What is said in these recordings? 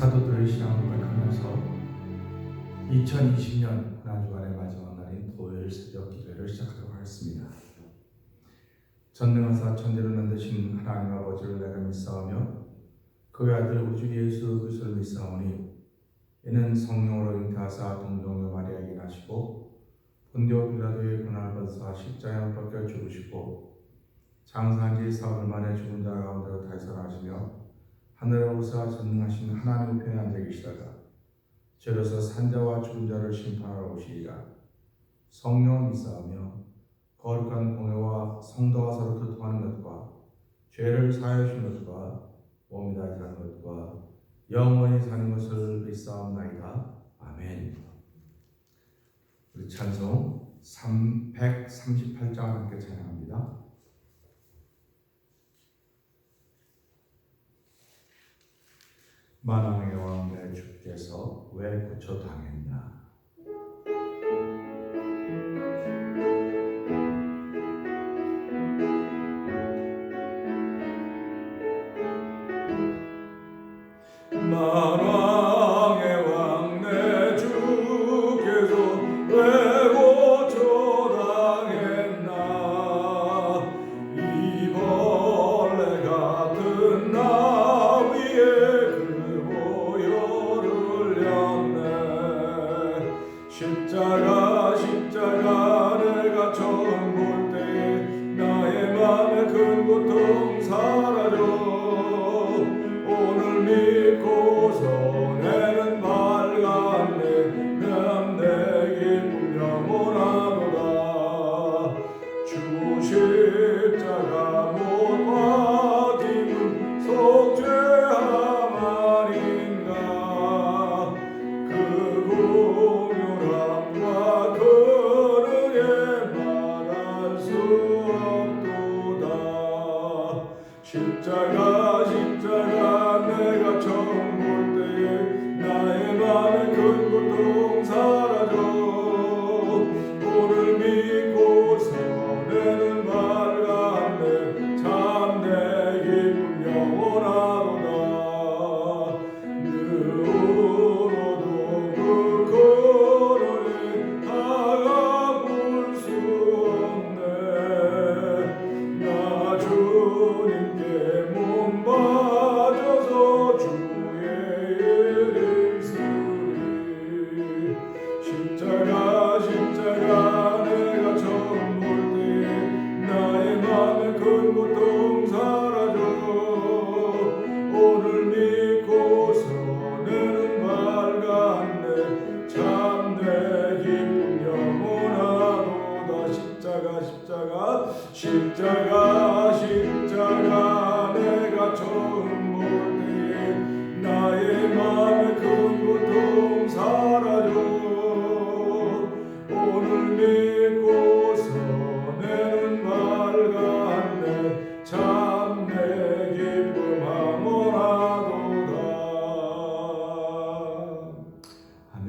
사도들의 신앙을 고백하면서 2020년 한 주간의 마지막 날인 토요일 새벽 기도회를 시작하도록 하겠습니다. 전능하사 천지를 만드신 하나님 아버지를 내가 믿사오며 그의 아들 우주 예수 그리스도를 믿사오니 이는 성령으로 잉태하사 동정녀 마리아에게 나시고 본디오 빌라도의 고난을 받으사 십자가에 못 박혀 죽으시고 장사한 지 사흘 만에 죽은 자 가운데로 달살하시며 하늘에 오사 전능하신 하나님의 편에 앉아 계시다가 죄로서 산자와 죽은 자를 심판하러 오시리라. 성령을 믿사오며 거룩한 공회와 성도와 서로 교통하는 것과 죄를 사하여 주신 것과 몸이 다시 사는 것과 영원히 사는 것을 믿사옵나이다. 아멘. 우리 찬송 138장을 함께 찬양합니다. 만왕의 왕 내 주께서 왜 고쳐당했나. 만왕의 왕 내 주께서 왜 고쳐당했나. 이 벌레 같은 나 위에 그 보혈을 렸네. 십자가 내가 처음 볼 때에 나의 맘에 큰 고통 사라져. 오늘 믿고서 내는 밝았네. 내 기쁨 영원하도다. 주 십자가 못 박힘은 속죄함 아닌가. 그 공률함과 그 은혜 말할 수 없도다. 십자가 내가 처음 볼 때에 나의 맘에 큰 고통 사라져. 오늘 믿고서 내는 밝았네. 참 내 기쁨 영원하도다. 눈으로도 그 코너에 다가볼 수 없네. 나 주님께 몸 빠져서 주의 이름 쓰리. 십자가 내가 처음 볼 때에 나의 맘에 큰 고통 사라져. 오늘 믿고서 내는 밝았네. 참 내 기쁨 영원하도다. 십자가 내가 처음 볼 때에 나의 맘에 큰 고통 사라져. 오늘 믿고서 내는 밝았네. 참 내 기쁨 영원하도다. 아멘.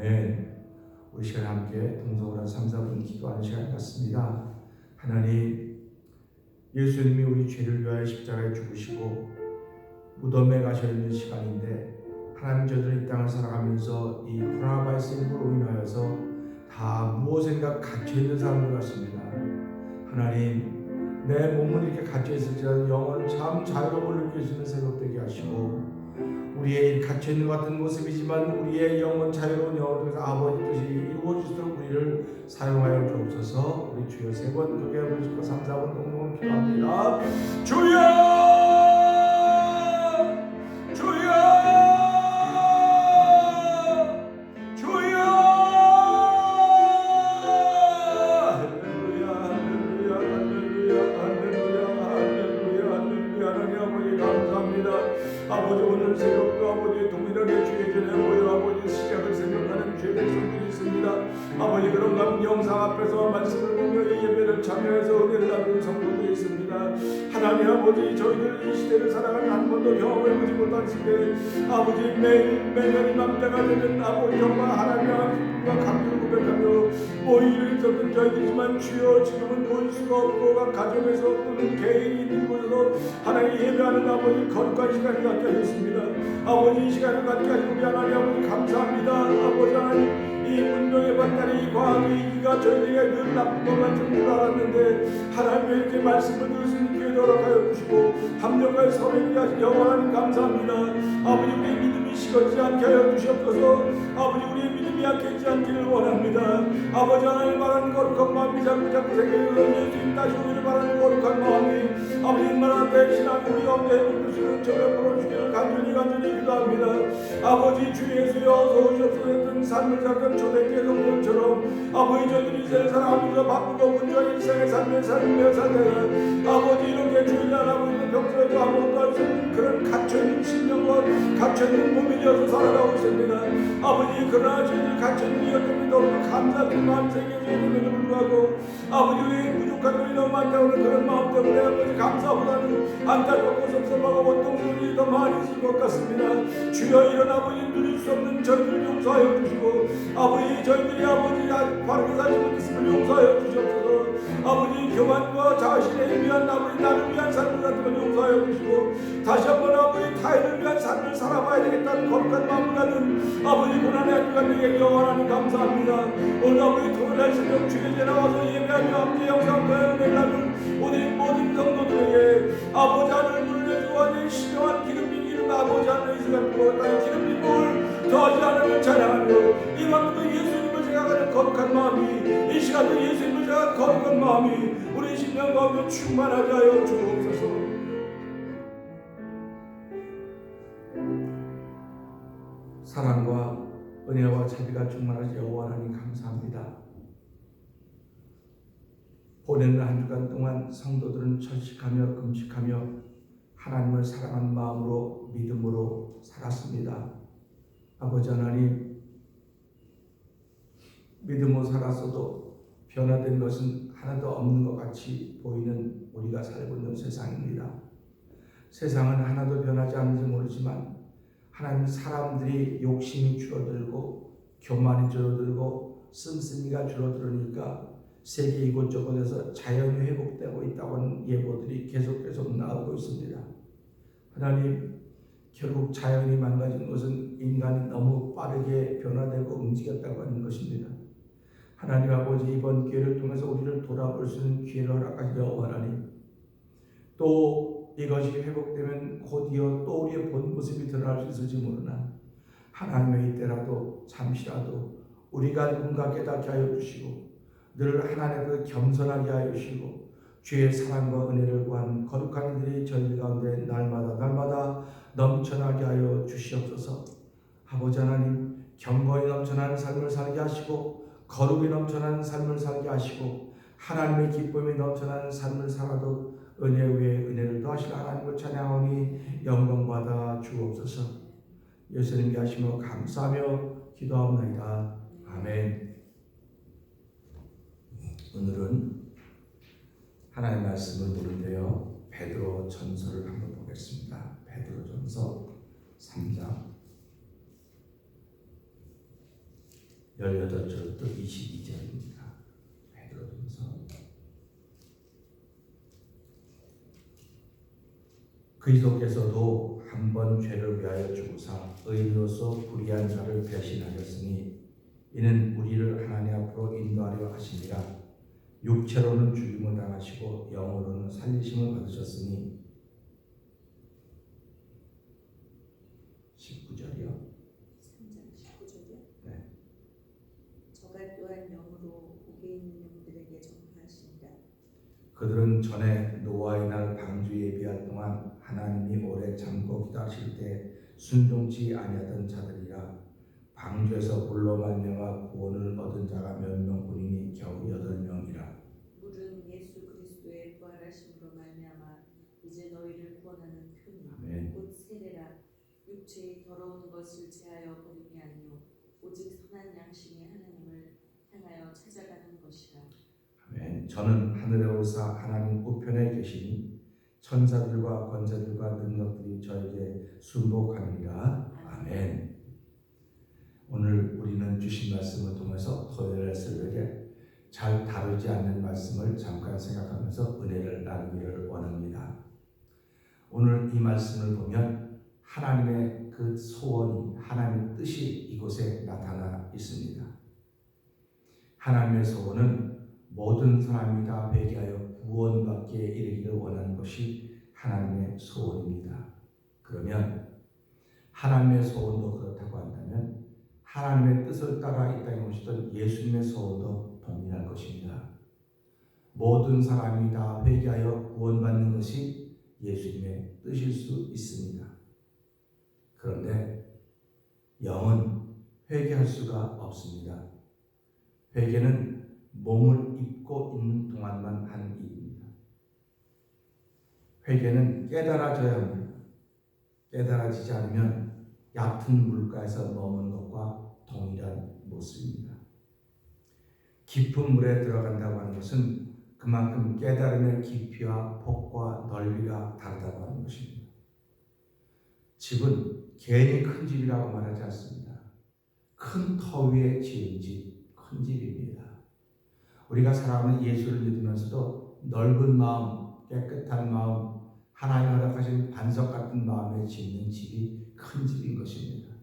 우리 시간 함께 동성으로 3-4분 기도하는 시간 같습니다. 하나님, 예수님이 우리 죄를 위하여 십자가에 죽으시고 무덤에 가셔 있는 시간인데, 하나님, 저들은 이 땅을 살아가면서 이 코로나 바이러스로 인하여서 다 무엇인가 갇혀 있는 사람들 같습니다. 하나님, 내 몸은 이렇게 갇혀 있을지라도 영혼은 참 자유로움을 느낄 수 있는 새벽 되게 하시고, 우리의 갇혀 있는 것 같은 모습이지만 우리의 영혼 자유로운 영혼을 통해서 아버지 뜻이 이루어지도록 우리를 사용하여 주옵소서. 우리 주여 3번 크게 부르시고 3-4번 동동을 기도합니다. 주여, 주여, 주여. 할렐루야, 할렐루야, 할렐루야, 할렐루야, 할렐루야, 할렐루야. 하나님 아버지 감사합니다. 아버지, 오늘 새벽도 아버지 동일하게 주의 전에 모여 아버지 시작을 생각하는 주의 백성들이 있습니다. 아버지, 그런 가운데 영상 앞에서 말씀을 보며 이 예배를 참여해서 은혜를 나누는 성도들이 있습니다. 하나님 아버지, 저희들 이 시대를 살아가는 한 번도 경험해보지 못한 시대에 아버지 매년 이맘때가 되면 아버지 정말 하나님과 기쁨과 감격을 고백하며 모이를 있었던 있는 저희들이지만 주여 지금은 볼 수가 없고 각 가정에서 또는 개인이 있는 곳에서 하나님 예배하는 아버지 거룩한 시간을 갖게 하셨습니다. 아버지 이 시간을 갖게 하시고 우리 하나님 아버지 감사합니다. 아버지 하나님 이 문명의 발달이 과학의 이기가 저희에게 늘 나쁜 것만 줄 알았는데 하나님의 이렇게 말씀을 들을 수 있는 기회를 허락하여 주시고 합력하여 서로에게 하신 영원한 감사합니다. 아버지 우리의 믿음이 식어지지 않게 하여 주시옵소서. 아버지 우리의 믿음이 약해지지 않기를 원합니다. 아버지 하나님 말하는 거룩한 마음이 자꾸 생겨서 예수님 다시 오기를 바라는 거룩한 마음이 아버지 말하는 대신하고 우리 가운데 회복되시는 저를 풀어주기를 간절히 기도합니다. 아버지 주 예수여 어서 오시옵소서. 했던 삶을 살던 초대교회 성도들처럼 아버지 저희들이 세상을 살아가면서 바쁘고 분주한 일상의 삶을 살며 살다가 아버지 이렇게 주일날 아버지도 평소에도 아무것도 할 수 없는 그런 갇혀있는 신령과 갇혀있는 몸이 되어서 살아가고 있습니다. 아버지 그러나 저희들 갇혀있는 이것 때문에 너무 감사한 마음이 생겨져야 됨에도 불구하고 아버지 왜 부족한 것이 너무 많다고 하는 그런 마음 때문에 아버지 감사보다는 안타깝고 섭섭하고 원통스러움이 더 많이 있을 것 같습니다. 주여 이런 아버지 누릴 수 없는 저희들 용서하여 주시고 아버지 저희들이 아버지 바르게 살지 못했음을 용서하여 주시옵소서. 아버지 교만과 자신을 위한 아버지 나를 위한 삶을 같은 걸 용서하여 주시고 다시 한번 아버지 타인을 위한 삶을 살아봐야 되겠다는 거룩한 마음을 갖는 아버지 고난의 한 주간에게 영원하니 감사합니다. 오늘 아버지 토요일날 새벽 주일에 나와서 예배하며 함께 영상과의 은혜를 나눈 모든 성도들에게 아버지 하늘 물려주고 하는 신령한 기름진 이름 아버지 하늘 이 시간 부어다니 기름진 물을 더하지 않으면 찬양하며 이만큼도 예수님을 생각하는 거룩한 마음이 이 시간도 예수님을 생각하는 거룩한 마음이 우리 심령 가운데 충만하게 하여 주옵소서. 사랑과 은혜와 자비가 충만하시 여호와 하나님 감사합니다. 보내는 한 주간 동안 성도들은 철식하며 금식하며 하나님을 사랑하는 마음으로 믿음으로 살았습니다. 아버지 하나님 믿음으로 살았어도 변화된 것은 하나도 없는 것 같이 보이는 우리가 살고 있는 세상입니다. 세상은 하나도 변하지 않는지 모르지만 하나님 사람들이 욕심이 줄어들고 교만이 줄어들고 씀씀이가 줄어들으니까 세계 이곳저곳에서 자연이 회복되고 있다고 하는 예보들이 계속 나오고 있습니다. 하나님 결국 자연이 망가진 것은 인간이 너무 빠르게 변화되고 움직였다고 하는 것입니다. 하나님 아버지 이번 기회를 통해서 우리를 돌아볼 수 있는 기회를 허락하시며 여호와 하나님 또 이것이 회복되면 곧이어 또 우리의 본 모습이 드러날 수 있을지 모르나 하나님의 이때라도 잠시라도 우리가 누군가 깨닫게 하여 주시고 늘 하나님께 겸손하게 하여 주시고 주의 사랑과 은혜를 구한 거룩한 이들이 저희 가운데 날마다 넘쳐나게 하여 주시옵소서. 아버지 하나님 경건이 넘쳐나는 삶을 살게 하시고 거룩이 넘쳐나는 삶을 살게 하시고 하나님의 기쁨이 넘쳐나는 삶을 살아도 은혜 위에 은혜를 더하실 하나님을 찬양하오니 영광받아 주옵소서. 예수님께 하시며 감사하며 기도하옵나이다. 아멘. 오늘은 하나님의 말씀을 보는데요. 베드로 전서를 한번 보겠습니다. 베드로 전서 3장 18절부터 22절입니다. 베드로 전서. 그리스도께서도 한 번 죄를 위하여 죽으사 의인으로서 불의한 자를 배신하셨으니 이는 우리를 하나님 앞으로 인도하려 하시니라. 육체로는 죽임을 당하시고 영으로는 살리심을 받으셨으니 19절이요. 3장 19절이요? 네. 저가 또한 영으로 옥에 있는 영들에게 전파하신다. 그들은 전에 노아의 날 방주 예비할 동안 하나님이 오래 참고 기다리실 때 순종치 아니하던 자들이라. 방주에서 물로 말미암아 구원을 얻은 자가 몇 명뿐이니 겨우 8명이라. 물은 예수 그리스도의 부활하심으로 말미암아 이제 너희를 구원하는 표니 아멘. 곧 세례라. 육체의 더러운 것을 제하여 버림이 아니요 오직 선한 양심의 하나님을 향하여 찾아가는 것이라. 아멘. 저는 하늘에 오사 하나님 우편에 계시니 천사들과 권세들과 능력들이 저에게 순복하느니라. 아멘. 오늘 우리는 주신 말씀을 통해서 토요일 새벽에 잘 다루지 않는 말씀을 잠깐 생각하면서 은혜를 나누기를 원합니다. 오늘 이 말씀을 보면 하나님의 그 소원이, 하나님의 뜻이 이곳에 나타나 있습니다. 하나님의 소원은 모든 사람이 다 회개하여 구원받기에 이르기를 원하는 것이 하나님의 소원입니다. 그러면 하나님의 소원도 그렇다고 한다면 하나님의 뜻을 따라 이 땅에 오시던 예수님의 소원도 동일할 것입니다. 모든 사람이 다 회개하여 구원받는 것이 예수님의 뜻일 수 있습니다. 그런데 영은 회개할 수가 없습니다. 회개는 몸을 입고 있는 동안만 하는 일입니다. 회개는 깨달아져야 합니다. 깨달아지지 않으면 얕은 물가에서 머무는 것과 동일한 모습입니다. 깊은 물에 들어간다고 하는 것은 그만큼 깨달음의 깊이와 폭과 넓이가 다르다고 하는 것입니다. 집은 괜히 큰 집이라고 말하지 않습니다. 큰 터 위에 지은 집, 큰 집입니다. 우리가 살아가는 예수를 믿으면서도 넓은 마음, 깨끗한 마음, 하나님 허락하신 반석 같은 마음에 짓는 집이 큰 집인 것입니다.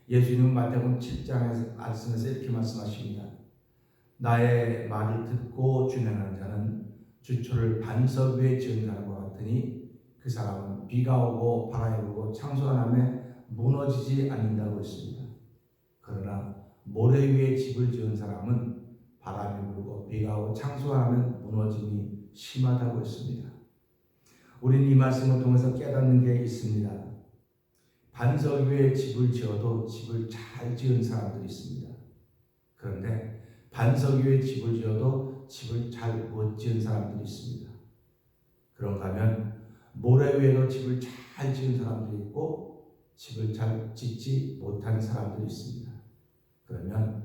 예수님은 마태복음 7장에서 말씀에서 이렇게 말씀하십니다. 나의 말을 듣고 준행하는 자는 주초를 반석 위에 지은 사람과 같으니 그 사람은 비가 오고 바람이 불고 창수가 나매 무너지지 않는다고 했습니다. 그러나 모래 위에 집을 지은 사람은 바람이 불고 비가 오고 창수가 나면 무너짐이 심하다고 했습니다. 우리는 이 말씀을 통해서 깨닫는 게 있습니다. 반석 위에 집을 지어도 집을 잘 지은 사람들이 있습니다. 그런데 반석 위에 집을 지어도 집을 잘 못 지은 사람들이 있습니다. 그런가 하면 모래 위에도 집을 잘 지은 사람들이 있고 집을 잘 짓지 못한 사람들이 있습니다. 그러면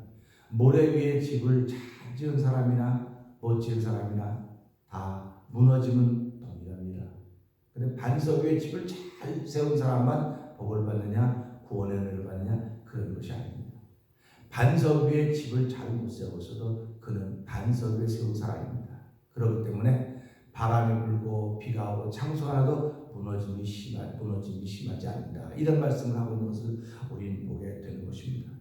모래 위에 집을 잘 지은 사람이나 못 지은 사람이나 다 무너짐은 동일합니다. 그런데 반석 위에 집을 잘 세운 사람만 복을 받느냐 구원의 은혜를 받느냐 그런 것이 아닙니다. 반석 위에 집을 잘 못 세웠어도 그는 반석 위에 세운 사람입니다. 그렇기 때문에 바람이 불고 비가 오고 창수가 나도 무너짐이 심하지 않는다. 이런 말씀을 하고 있는 것을 우리는 보게 되는 것입니다.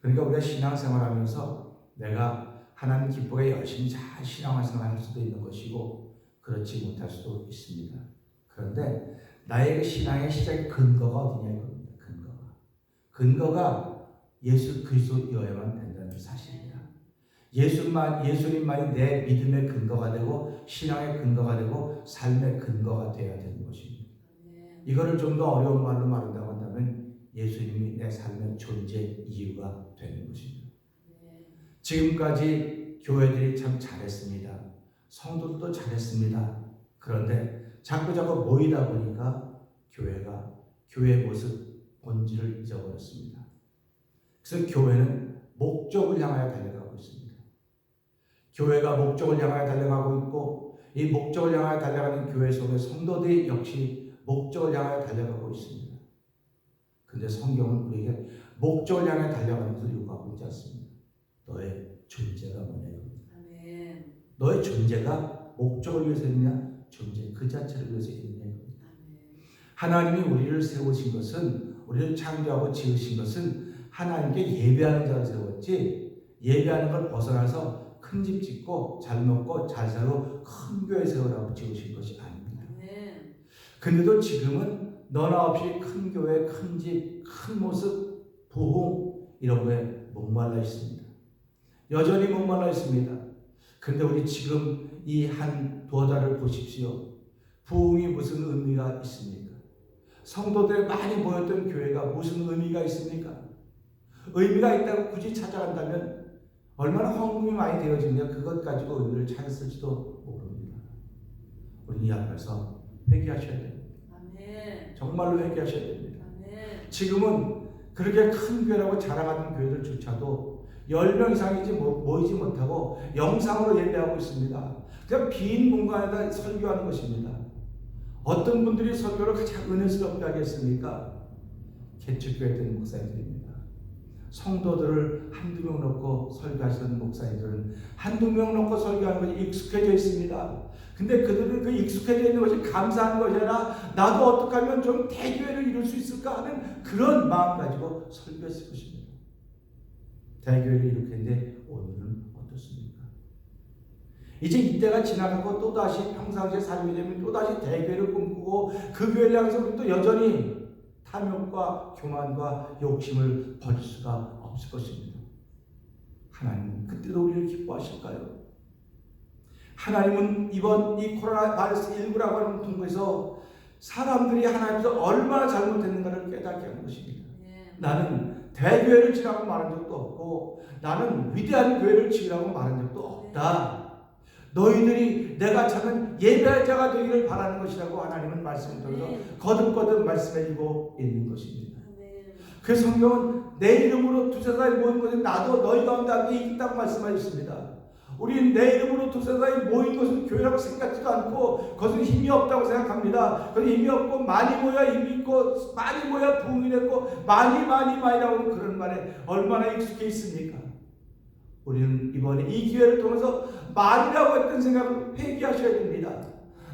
그러니까 우리가 신앙생활하면서 내가 하나님 기쁘게 열심히 잘 신앙생활을 할 수도 있는 것이고 그렇지 못할 수도 있습니다. 그런데 나의 신앙의 시작의 근거가 어디냐 이겁니다. 근거가 예수 그리스도여야만 된다는 사실입니다. 예수님만이 내 믿음의 근거가 되고 신앙의 근거가 되고 삶의 근거가 되어야 되는 것입니다. 이거를 좀 더 어려운 말로 말한다고 한다면 예수님이 내 삶의 존재 이유가 되는 것입니다. 지금까지 교회들이 참 잘했습니다. 성도들도 잘했습니다. 그런데 자꾸 모이다 보니까 교회의 모습, 본질을 잊어버렸습니다. 그래서 교회는 목적을 향하여 달려가고 있습니다. 교회가 목적을 향하여 달려가고 있고 이 목적을 향하여 달려가는 교회 속의 성도들이 역시 목적을 향하여 달려가고 있습니다. 그런데 성경은 우리에게 목적을 향해 달려가는 것을 요구하고 있지 않습니다. 너의 존재가 뭐냐. 너의 존재가 목적을 위해서 있느냐 존재 그 자체를 위해서 있느냐. 하나님이 우리를 세우신 것은 우리를 창조하고 지으신 것은 하나님께 예배하는 자로 세웠지 예배하는 걸 벗어나서 큰 집 짓고 잘 먹고 잘 살고 큰 교회 세우라고 지으신 것이 아닙니다. 근데도 지금은 너나 없이 큰 교회, 큰 집, 큰 모습, 부흥 이런 거에 목말라 있습니다. 여전히 목말라 있습니다. 그런데 우리 지금 이 한 두어 달을 보십시오. 부흥이 무슨 의미가 있습니까? 성도들이 많이 모였던 교회가 무슨 의미가 있습니까? 의미가 있다고 굳이 찾아간다면 얼마나 헌금이 많이 되어지냐 그것 가지고 의미를 찾았을지도 모릅니다. 우리는 이 앞에서 회개하셔야 됩니다. 정말로 회개하셔야 됩니다. 지금은 그렇게 큰 교회라고 자랑하는 교회들조차도 10명 이상이지 모이지 못하고 영상으로 예배하고 있습니다. 그냥 빈 공간에다 설교하는 것입니다. 어떤 분들이 설교를 가장 은혜스럽게 하겠습니까? 개척교회 된 목사님들입니다. 성도들을 한두 명 놓고 설교하시는 목사님들은 한두 명 놓고 설교하는 것이 익숙해져 있습니다. 근데 그들은 그 익숙해져 있는 것이 감사한 것이 아니라 나도 어떻게 하면 좀 대교회를 이룰 수 있을까 하는 그런 마음 가지고 설교했을 것입니다. 대교회를 일으켰는데 오늘은 어떻습니까? 이제 이때가 지나가고 또다시 평상시에 살게 되면 또다시 대교회를 꿈꾸고 그 교회를 향해서 또 여전히 탐욕과 교만과 욕심을 버릴 수가 없을 것입니다. 하나님은 그때도 우리를 기뻐하실까요? 하나님은 이번 이 코로나 바이러스 19라고 하는 통과에서 사람들이 하나님께서 얼마나 잘못했는가를 깨닫게 하는 것입니다. 나는 대교회를 지으라고 말한 적도 없고 나는 위대한 교회를 지으라고 말한 적도 없다. 너희들이 내가 찾는 예배자가 되기를 바라는 것이라고 하나님은 말씀을 통해서 거듭거듭 말씀해주고 있는 것입니다. 그 성경은 내 이름으로 두세 사람이 모인 것은 나도 너희 가운데 함께 있다고 말씀하셨습니다. 우리는 내 이름으로 두세 사람이 모인 것은 교회라고 생각지도 않고 그것은 힘이 없다고 생각합니다. 그건 힘이 없고 많이 모여야 힘이 있고 많이 모여야 부흥이 됐고 많이라고 하는 그런 말에 얼마나 익숙해 있습니까? 우리는 이번에 이 기회를 통해서 많이라고 했던 생각을 회개하셔야 됩니다.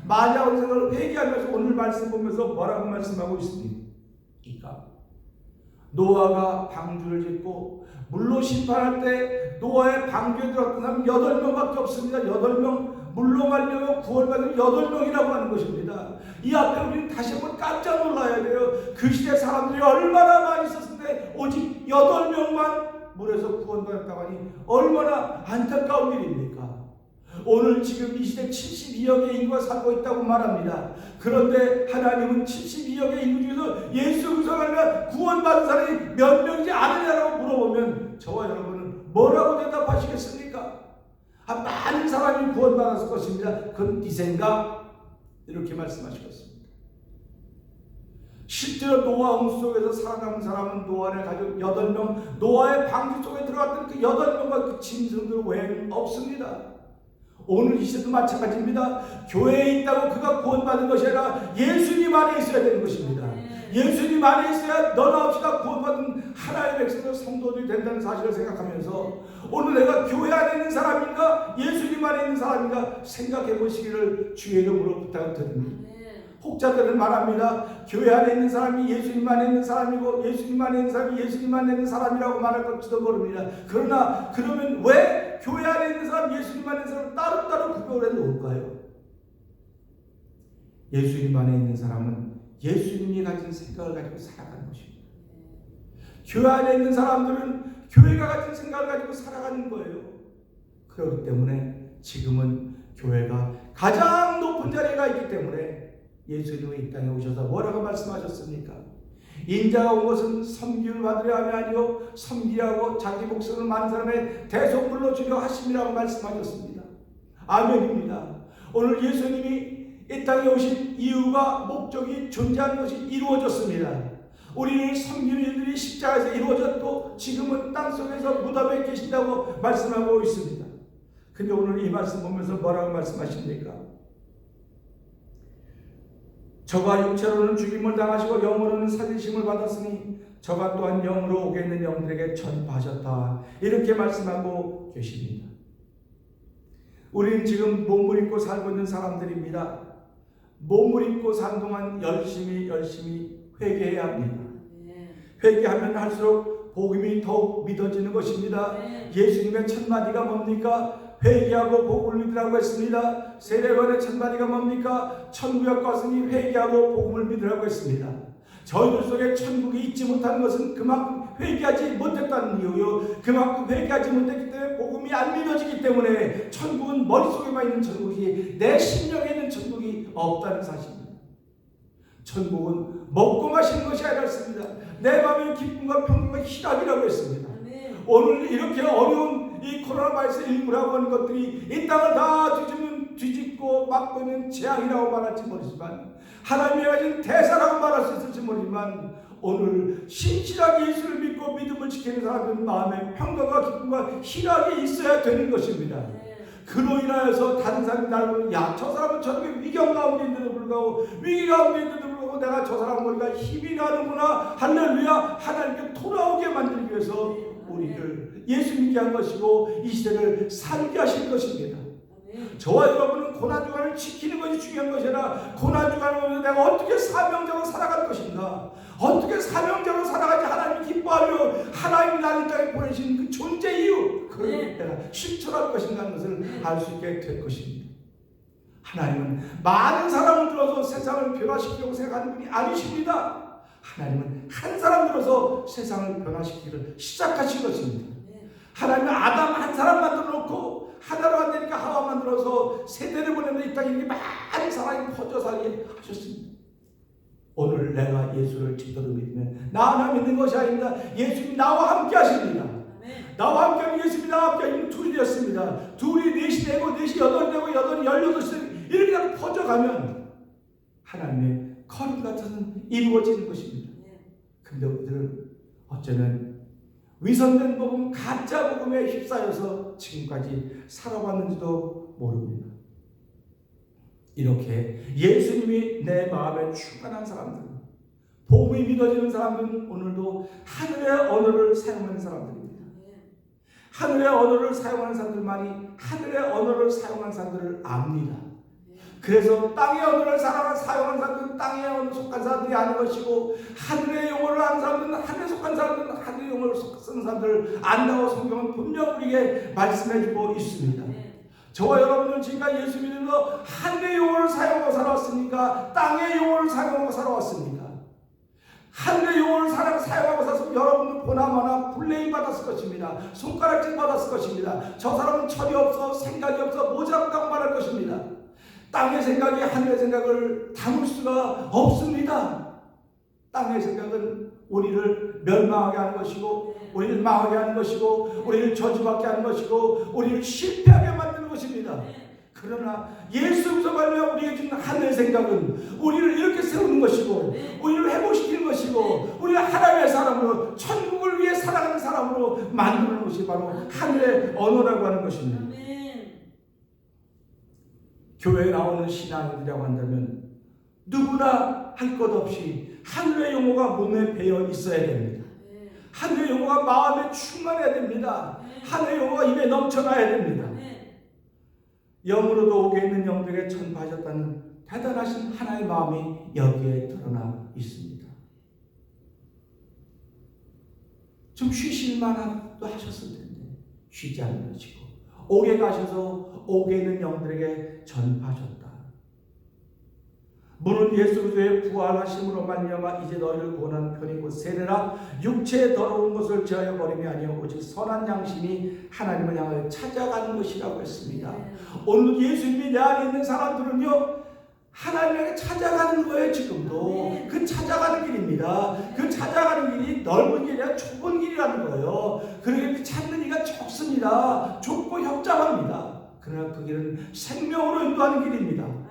많이라고 했던 생각을 회개하면서 오늘 말씀 보면서 뭐라고 말씀하고 있습니까? 노아가 방주를 짓고 물로 심판할 때 노아의 방주에 들어갔던 사람은 8명밖에 없습니다. 8명, 물로 말려면 구원받은 8명이라고 하는 것입니다. 이 앞에 우리는 다시 한번 깜짝 놀라야 돼요. 그 시대 사람들이 얼마나 많이 있었는데 오직 8명만 물에서 구원받았다고 하니 얼마나 안타까운 일입니까? 오늘 지금 이 시대 72억의 인구가 살고 있다고 말합니다. 그런데 하나님은 72억의 인구 중에서 예수 그리스도를 알면 구원받은 사람이 몇 명이지 않으냐라고 물어보면 저와 여러분은 뭐라고 대답하시겠습니까? 많은 사람이 구원받았을 것입니다. 그건 네 생각? 이렇게 말씀하시겠습니다. 실제로 노아 홍수 속에서 살아남은 사람은 노아의 가족 8명, 노아의 방주 속에 들어갔던 그 8명과 그 짐승들 외에는 없습니다. 오늘 이 시대도 마찬가지입니다. 교회에 있다고 그가 구원받은 것이 아니라 예수님 안에 있어야 되는 것입니다. 예수님 안에 있어야 너나 없이가 구원받은 하나의 백성들 성도들이 된다는 사실을 생각하면서 오늘 내가 교회 안에 있는 사람인가 예수님 안에 있는 사람인가 생각해 보시기를 주의 이름으로 부탁을 드립니다. 혹자들은 말합니다. 교회 안에 있는 사람이 예수님 안에 있는 사람이고 예수님 안에 있는 사람이 예수님 안에 있는 사람이라고 말할 것지도 모릅니다. 그러나 그러면 왜 교회 안에 있는 사람, 예수님 안에 있는 사람 따로따로 구별해 놓을까요? 예수님 안에 있는 사람은 예수님이 가진 생각을 가지고 살아가는 것입니다. 교회 안에 있는 사람들은 교회가 가진 생각을 가지고 살아가는 거예요. 그렇기 때문에 지금은 교회가 가장 높은 자리에 가 있기 때문에 예수님이 이 땅에 오셔서 뭐라고 말씀하셨습니까? 인자가 온 것은 섬김을 받으려 함이 아니요 섬기라고 자기 목숨을 많은 사람의 대속물로 주려 하심이라고 말씀하셨습니다. 아멘입니다. 오늘 예수님이 이 땅에 오신 이유가 목적이 존재하는 것이 이루어졌습니다. 우리를 섬기는 일들이 십자가에서 이루어졌고 지금은 땅속에서 무덤에 계신다고 말씀하고 있습니다. 근데 오늘 이 말씀 보면서 뭐라고 말씀하십니까? 저가 육체로는 죽임을 당하시고 영으로는 살리심을 받았으니 저가 또한 영으로 오게 있는 영들에게 전파하셨다. 이렇게 말씀하고 계십니다. 우리는 지금 몸을 입고 살고 있는 사람들입니다. 몸을 입고 산 동안 열심히 회개해야 합니다. 회개하면 할수록 복음이 더욱 믿어지는 것입니다. 예수님의 첫 마디가 뭡니까? 회개하고 복음을 믿으라고 했습니다. 세례관의 첫 마디가 뭡니까? 천국에 갔으니 회개하고 복음을 믿으라고 했습니다. 저희들 속에 천국이 있지 못한 것은 그만큼 회개하지 못했다는 이유요. 그만큼 회개하지 못했기 때문에 복음이 안 믿어지기 때문에 천국은 머릿속에만 있는 천국이 내 심령에 있는 천국이 없다는 사실입니다. 천국은 먹고 마시는 것이 아니었습니다. 내 마음의 기쁨과 평강과 희락이라고 했습니다. 오늘 이렇게 어려운 이 코로나 바이러스 19라고 하는 것들이 이 땅을 다 뒤집고 막고 있는 재앙이라고 말할지 모르지만 하나님이 가진 대사라고 말할 수 있을지 모르지만 오늘 신실하게 예수를 믿고 믿음을 지키는 사람들은 마음에 평강과 기쁨과 희락이 있어야 되는 것입니다. 그로 인하여서 다른 사람이 나를 보면 야, 저 사람은 저렇게 위경 가운데 있는데도 불구하고 위기 가운데 있는데도 불구하고 내가 저 사람 보니까 힘이 나는구나 할렐루야 하나님께 돌아오게 만들기 위해서 우리를 예수 믿게 한 것이고 이 시대를 살게 하실 것입니다. 아멘. 저와 여러분은 고난주간을 지키는 것이 중요한 것이 아니라 고난주간을 내가 어떻게 사명적으로 살아갈 것인가, 어떻게 사명적으로 살아가지 하나님이 기뻐하며 하나님이 나를 이 땅에 보내신 그 존재 이유, 그걸 내가 실천할 것인가 하는 것을 알 수 있게 될 것입니다. 하나님은 많은 사람을 들어서 세상을 변화시키려고 생각하는 분이 아니십니다. 하나님은 한 사람 들어서 세상을 변화시키기를 시작하신 것입니다. 하나님은 아담 한 사람 만들어 놓고 하나로 안 되니까 하와 만들어서 세대를 보내면서 이 땅에 이렇게 많은 사람이 퍼져 살게 하셨습니다. 오늘 내가 예수를 제대로 믿으면 나 하나 믿는 것이 아닙니다. 예수님이 나와 함께 하십니다. 나와 함께 하면 예수님이 나와 함께 하면 둘이 되었습니다. 둘이 넷이 되고 넷이 여덟이 되고 여덟이 18이 되고 이렇게 다 퍼져가면 하나님의 거룩 같은 것은 이루어지는 것입니다. 근데 우리들은 어쩌면 위선된 복음, 가짜 복음에 휩싸여서 지금까지 살아왔는지도 모릅니다. 이렇게 예수님이 내 마음에 충만한 사람들, 복음이 믿어지는 사람들은 오늘도 하늘의 언어를 사용하는 사람들입니다. 하늘의 언어를 사용하는 사람들만이 하늘의 언어를 사용하는 사람들을 압니다. 그래서 땅의 언어를 사용하는 사람들은 땅의 언어를 속한 사람들이 아닌 것이고, 하늘의 용어를 아는 사람들은 하늘에 속한 사람들은 하늘의 용어를 쓰는 사람들을 안다고 성경은 분명 우리에게 말씀해주고 있습니다. 저와 여러분은 지금까지 예수 믿으면서 하늘의 용어를 사용하고 살아왔습니까? 땅의 용어를 사용하고 살아왔습니까? 하늘의 용어를 사용하고 살았으면 여러분은 보나마나 블레임 받았을 것입니다. 손가락질 받았을 것입니다. 저 사람은 철이 없어, 생각이 없어, 모자랐다고 말할 것입니다. 땅의 생각이 하늘의 생각을 담을 수가 없습니다. 땅의 생각은 우리를 멸망하게 하는 것이고, 우리를 망하게 하는 것이고, 우리를 저주받게 하는 것이고, 우리를 실패하게 만드는 것입니다. 그러나 예수께서 말하며 우리에게 주는 하늘의 생각은 우리를 이렇게 세우는 것이고, 우리를 회복시키는 것이고, 우리를 하나님의 사람으로, 천국을 위해 살아가는 사람으로 만드는 것이 바로 하늘의 언어라고 하는 것입니다. 교회에 나오는 신앙인이라고 한다면 누구나 할 것 없이 하늘의 용어가 몸에 배어 있어야 됩니다. 하늘의 용어가 마음에 충만해야 됩니다. 하늘의 용어가 입에 넘쳐나야 됩니다. 영으로도 옥에 있는 영들에게 전파하셨다는 대단하신 하나의 마음이 여기에 드러나 있습니다. 좀 쉬실만도 하셨을 텐데 쉬지 않으시고 옥에 가셔서 옥에 있는 영들에게 전파하셨다. 무는 예수 그리스도의 부활하심으로 말미암아 이제 너희를 구원하는 편이고 세례라 육체의 더러운 것을 제하여 버림이 아니요 오직 선한 양심이 하나님을 향하여 찾아가는 것이라고 했습니다. 오늘 예수님이 내 안에 있는 사람들은요 하나님에게 찾아가는 거예요. 지금도 그 찾아가는 길입니다. 그 찾아가는 길이 넓은 길이 아니라 좁은 길이라는 거예요. 그러니까 찾는 이가 좁습니다. 좁고 협잡합니다. 그러나 그 길은 생명으로 인도하는 길입니다.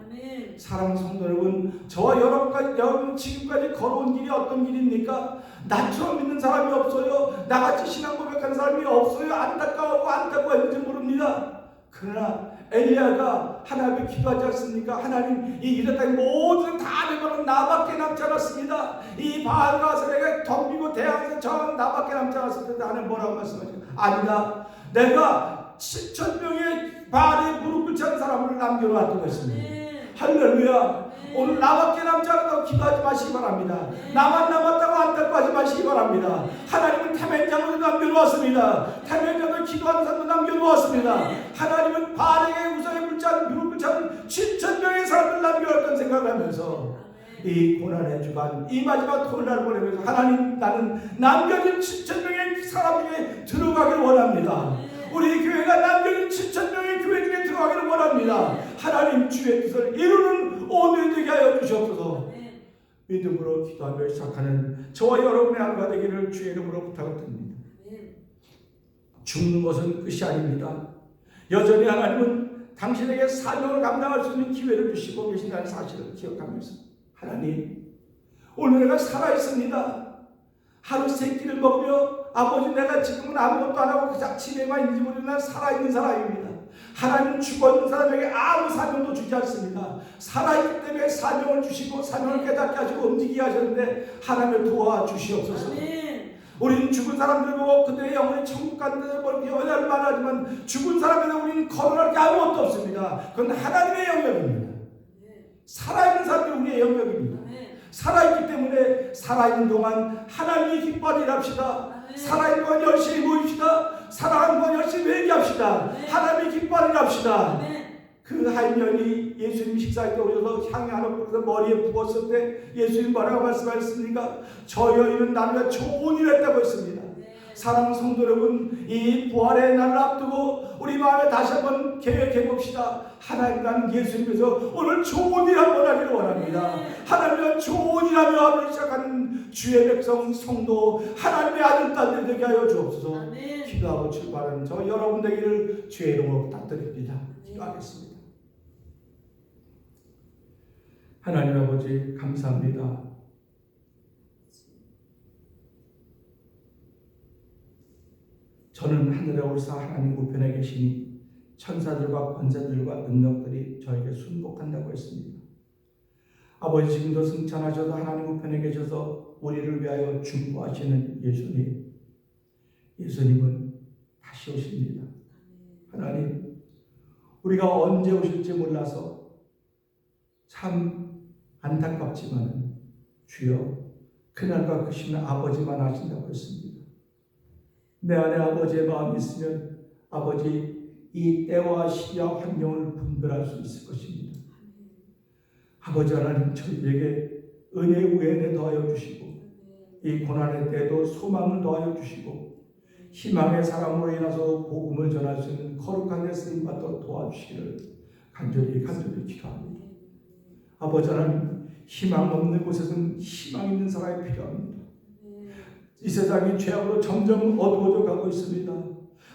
사랑하는 성도 여러분, 저와 여러분 지금까지 걸어온 길이 어떤 길입니까? 나처럼 믿는 사람이 없어요. 나같이 신앙 고백하는 사람이 없어요. 안타까워했는지 모릅니다. 그러나 엘리야가 하나님께 기도하지 않습니까? 하나님, 이 유다 땅 모든 다 내버려 나밖에 남지 않았습니다. 이 바알과 아세라가 덤비고 대항에서 저는 나밖에 남지 않았을 텐데 하나님 뭐라고 말씀하시죠? 아니다. 내가 7,000명의 바알에 무릎 꿇지 않은 사람을 남겨놓았다고 했습니다. 할렐루야. 오늘 나밖에 남지 않았다고 기도하지 마시기 바랍니다. 나만 남았다고 안타까워하지 마시기 바랍니다. 하나님은 태면장으로 남겨놓았습니다. 태면장으로 기도하는 사람도 남겨놓았습니다. 하나님은 바알에게 우상에 묻지 않은 무릎 꿇지 않은 7,000명의 사람을 남겨놨다는 생각을 하면서 이 고난의 주간, 이 마지막 토요일날 보내면서 하나님, 나는 남겨진 7,000명의 사람 중에 들어가기를 원합니다. 우리 교회가 남겨진 7,000명의 교회 중에 들어가기를 원합니다. 하나님 주의 뜻을 이루는 오늘 되게 하여 주시옵소서. 믿음으로 기도하며 시작하는 저와 여러분의 하루가 되기를 주의 이름으로 부탁을 드립니다. 죽는 것은 끝이 아닙니다. 여전히 하나님은 당신에게 사명을 감당할 수 있는 기회를 주시고 계신다는 사실을 기억하면서 하나님, 오늘 내가 살아있습니다. 하루 세 끼를 먹으며 아버지 내가 지금은 아무것도 안 하고 그냥 집에만 있는지 모르지만 살아있는 사람입니다. 하나님은 죽어있는 사람에게 아무 사명도 주지 않습니다. 살아있기 때문에 사명을 주시고 사명을 깨닫게 하시고 움직이게 하셨는데 하나님을 도와주시옵소서. 우리는 죽은 사람들 보고 그들의 영혼이 천국 간다는 걸 연애를 말하지만 죽은 사람에게 우리는 거론할 게 아무것도 없습니다. 그건 하나님의 영역입니다. 살아있는 사람들이 우리의 영역입니다. 살아있기 때문에 살아있는 동안 하나님이 기뻐하는 일 합시다. 살아있는 동안 열심히 모입시다. 살아있는 동안 열심히 얘기합시다. 하나님이 기뻐하는 일 합시다. 그 한년이 예수님 식사할 때 오셔서 향이 하나 뿌려서 머리에 부었을 때 예수님 뭐라고 말씀하셨습니까? 저 여인은 남과 좋은 일을 했다고 했습니다. 사랑하는 성도 여러분, 이 부활의 날을 앞두고 우리 마음에 다시 한번 계획해봅시다. 하나님과는 예수님께서 오늘 좋은 일 한번 하기를 원합니다. 하나님과 좋은 일 하며 하루를 시작하는 주의 백성 성도 하나님의 아들 딸들 되게 하여 주옵소서. 기도하고 출발하는 저 여러분 되기를 주의 이름으로 부탁드립니다. 기도하겠습니다. 하나님 아버지 감사합니다. 저는 하늘에 올사 하나님 우편에 계시니 천사들과 권세들과 능력들이 저에게 순복한다고 했습니다. 아버지 지금도 승천하셔서 하나님 우편에 계셔서 우리를 위하여 중보하시는 예수님. 예수님은 다시 오십니다. 하나님, 우리가 언제 오실지 몰라서 참 안타깝지만 주여 그날과 그 시는 아버지만 아신다고 했습니다. 내 안에 아버지의 마음이 있으면 아버지 이 때와 시기와 환경을 분별할 수 있을 것입니다. 아버지 하나님 저희에게 은혜 위에 은혜 더하여 주시고 이 고난의 때에도 소망을 더하여 주시고 희망의 사람으로 인해서 복음을 전할 수 있는 거룩한 데 쓰임받도록 도와주시기를 간절히 기도합니다. 아버지 하나님 희망 없는 곳에서는 희망 있는 사람이 필요합니다. 이 세상이 죄악으로 점점 어두워져 가고 있습니다.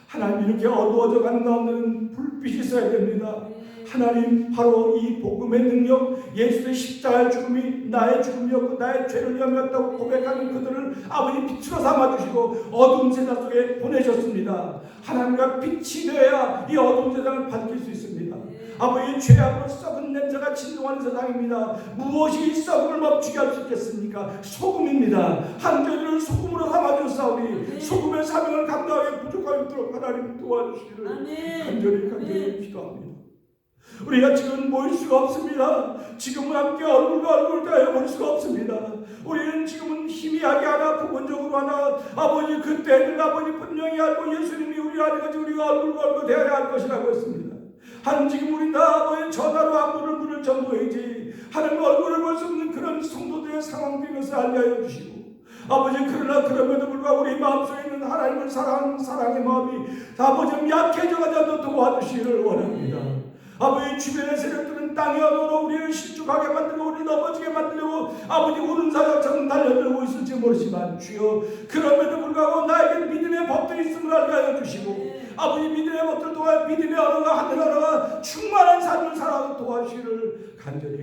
하나님 이렇게 어두워져 가는 가운데는 불빛이 있어야 됩니다. 하나님 바로 이 복음의 능력 예수의 십자가의 죽음이 나의 죽음이었고 나의 죄를 위함이었다고 고백하는 그들을 아버지 빛으로 삼아주시고 어두운 세상 속에 보내셨습니다. 하나님과 빛이 되어야 이 어두운 세상을 밝힐 수 있습니다. 아버지 죄악으로 썩은 냄새가 진동하는 세상입니다. 무엇이 썩음을 멈추게 할 수 있겠습니까? 소금입니다. 한겨울을 소금으로 삼아주사오니 소금의 사명을 감당하기 부족하도록 하나님 도와주시기를 간절히 기도합니다. 우리가 지금 모일 수가 없습니다. 지금은 함께 얼굴과 얼굴 대하여 모일 수가 없습니다. 우리는 지금은 희미하게 하나 부분적으로 하나 아버지 그때는 아버지 분명히 알고 예수님이 우리 안에까지 우리가 얼굴과 얼굴 대하여야 할 것이라고 했습니다. 하나님 지금 우리 다 아버지 전화로 안부를 물을 정도이지 하나님 얼굴을 볼 수 없는 그런 성도들의 상황들인 것을 알게 하여 주시고 아버지 그러나 그럼에도 불구하고 우리 마음속에 있는 하나님을 사랑하는 사랑의 마음이 아버지 약해져가지고 도와주시기를 원합니다. 아버지 주변의 세력들은 땅의 언어로 우리를 실족하게 만들고 우리를 넘어지게 만들려고 아버지 우는 사자처럼 달려들고 있을지 모르지만 주여 그럼에도 불구하고 나에게 믿음의 법들이 있음을 알게 하여 주시고 아버지 믿음의 법들 통해 믿음의 언어가 하늘 언어가 충만한 삶을 살아가도록 도와주시기를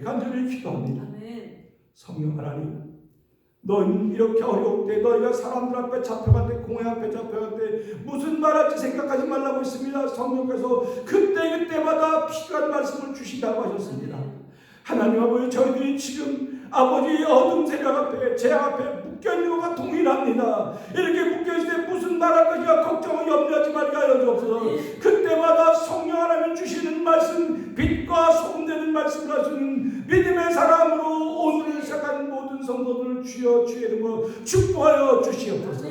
간절히 기도합니다. 성령 하나님 너희는 이렇게 어려울 때 너희가 사람들 앞에 잡혀갈 때 공회 앞에 잡혀갈 때 무슨 말할지 생각하지 말라고 했습니다. 성령께서 그때마다 필요한 말씀을 주신다고 하셨습니다. 하나님 아버지 저희들이 지금 아버지 어둠 세력 앞에 죄악 앞에 묶여있는 것과 동일합니다. 이렇게 묶여있을 때 무슨 말할 것인가 걱정을 염려하지 말게 하여 주옵소서. 그때마다 성령 하나님 주시는 말씀 빛과 소금 되는 말씀을 하시는 믿음의 사람으로 오늘을 시작한 모든 성도들을 주여 주의 이름으로 축복하여 주시옵소서.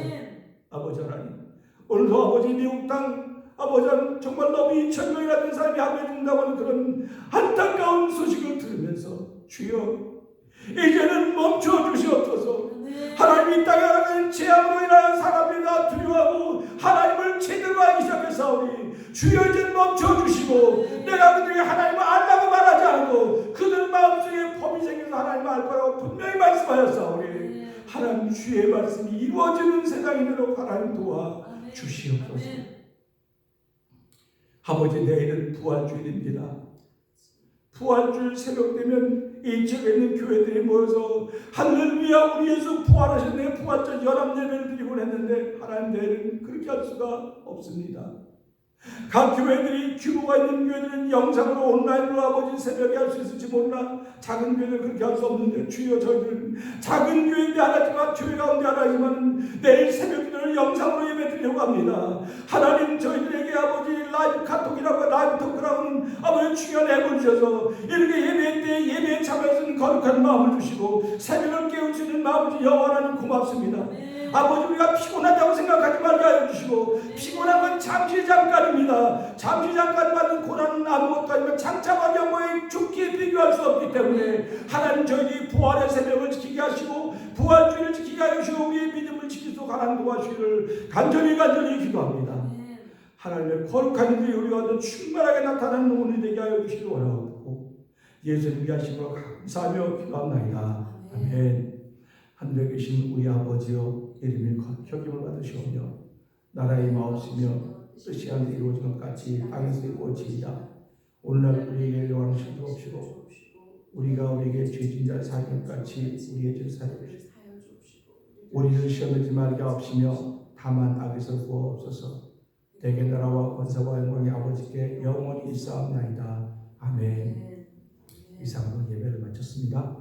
아버지 하나님 오늘도 아버지 미국 땅 아버지 정말 너무 2,000명이라는 사람이 하루에 죽는다고 하는 그런 안타까운 소식을 들으면서 주여 이제는 멈춰 주시옵소서. 하나님 이 땅에 나가는 재앙으로 인한 사람들이 다 두려워하고 하나님을 제대로 알기 시작했사오니 주여 이제는 멈춰 주시고 내가 그들에게 하나님을 알라고 말하지 않고 그들 마음속에 범이 생겨서 하나님을 알 거라고 분명히 말씀하였사오니 하나님 주의 말씀이 이루어지는 세상이 되도록 하나님 도와 주시옵소서. 아버지 내일은 부활주일입니다. 부활주일 새벽 되면 이 지역에 있는 교회들이 모여서 할렐루야 우리 예수 부활하셨네 부활절 연합 예배를 드리곤 했는데 하나님 내일은 그렇게 할 수가 없습니다. 각 교회들이 규모가 있는 교회들은 영상으로 온라인으로 아버지 새벽에 할 수 있을지 몰라. 작은 교회들은 그렇게 할 수 없는데 주여 저희들은 작은 교회인데 하나지만 교회 가운데 하나지만 내일 새벽 기도를 영상으로 예배드리려고 합니다. 하나님 저희들에게 아버지 라이브 카톡이라고 라이브 토크라고는 아버지 주여 내버리셔서 이렇게 예배 때 예배에 참여할 수 있는 거룩한 마음을 주시고 새벽을 깨울 수 있는 마음을 주시고 여호와 하나님 고맙습니다. 아버지 우리가 피곤하다고 생각하지 말게 하여 주시고 피곤한 건 잠시 잠깐입니다. 잠시 잠깐 받는 고난은 아무것도 아니면 장차와 영광의 죽기에 비교할 수 없기 때문에 하나님 저희들이 부활의 새벽을 지키게 하시고 부활주의를 지키게 하시고 우리의 믿음을 지킬 수 있도록 하나님 도와주시기를 간절히 기도합니다. 하나님의 거룩한 일이 우리가 더 충만하게 나타나는 오늘 되게 하여 주시기 원하옵고 예수를 위하심으로 감사하며 기도합나이다. 아멘. 하늘에 계신 우리 아버지여 이름이 거룩히 받으시오며 나라의 마옵시며 뜻이 하늘에 이루어진 것 같이 땅에서 이루어지이다. 오늘날 우리에게 요한 시도 없이고 우리가 우리에게 죄진 자를 사하는 것 같이 우리의 죄를 사하여 주시고 우리를 시험하지 말게 하옵시며 다만 악에서 구하옵소서. 대개 나라와 권세와 영광이 아버지께 영원히 있사옵나이다. 아멘. 이상으로 예배를 마쳤습니다.